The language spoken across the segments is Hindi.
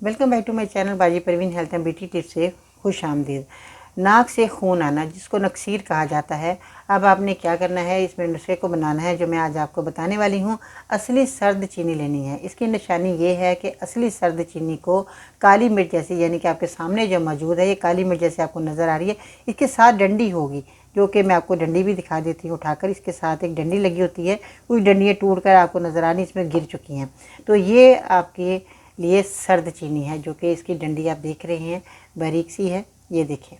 Welcome back to my channel Baji Parveen health and beauty tips से खुश आमदीद। नाक से खून आना जिसको नक्सीर कहा जाता है। अब आपने क्या करना है, इसमें नुस्खे को बनाना है जो मैं आज आपको बताने वाली हूँ। असली सर्द चीनी लेनी है। इसकी निशानी ये है कि असली सर्द चीनी को काली मिर्च जैसी, यानी कि आपके सामने जो मौजूद है ये काली मिर्च जैसे आपको नज़र आ रही है, इसके साथ डंडी होगी, जो कि मैं आपको डंडी भी दिखा देती हूँ उठाकर। इसके साथ एक डंडी लगी होती है, कुछ डंडियाँ टूट कर आपको नज़र आ रही, इसमें गिर चुकी हैं। तो ये आपके लिए सर्द चीनी है, जो कि इसकी डंडी आप देख रहे हैं बारीक सी है। ये देखिए,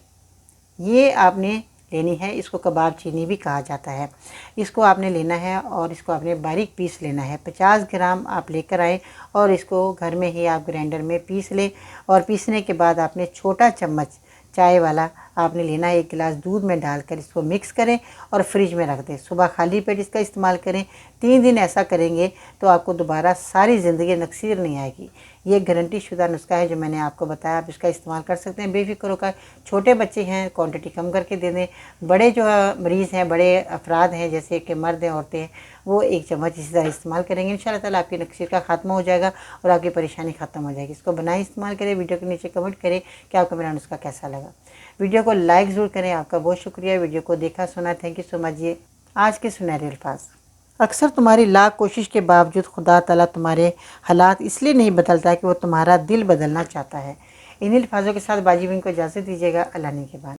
ये आपने लेनी है। इसको कबाब चीनी भी कहा जाता है। इसको आपने लेना है और इसको आपने बारीक पीस लेना है। 50 ग्राम आप लेकर आए और इसको घर में ही आप ग्राइंडर में पीस लें। और पीसने के बाद आपने छोटा चम्मच चाय वाला आपने लेना है, 1 गिलास दूध में डालकर इसको मिक्स करें और फ्रिज में रख दें। सुबह खाली पेट इसका इस्तेमाल करें। 3 दिन ऐसा करेंगे तो आपको दोबारा सारी ज़िंदगी नक्सीर नहीं आएगी। ये गारंटी शुदा नुस्खा है जो मैंने आपको बताया, आप इसका इस्तेमाल कर सकते हैं बेफिक्र होकर। छोटे बच्चे हैं, क्वांटिटी कम करके दे दें। बड़े जो मरीज़ हैं, बड़े अफराद हैं, जैसे कि मर्द हैं, औरतें हैं, वो 1 चम्मच इसी तरह इस्तेमाल करेंगे। इंशाल्लाह ताला आपकी नक्सीर का खात्मा हो जाएगा और आपकी परेशानी ख़त्म हो जाएगी। इसको बनाए, इस्तेमाल करें। वीडियो के नीचे कमेंट करें कि आपको मेरा नुस्खा कैसा लगा। वीडियो को लाइक ज़रूर करें। आपका बहुत शुक्रिया वीडियो को देखा सुना। Thank you so much. ये आज के सुनहरे अल्फाज। अक्सर तुम्हारी लाख कोशिश के बावजूद खुदा ताला तुम्हारे हालात इसलिए नहीं बदलता कि वो तुम्हारा दिल बदलना चाहता है। इन्हीं अल्फाजों के साथ बाजी बिन को इजाज़त दीजिएगा। अल्लाह ने के बाद।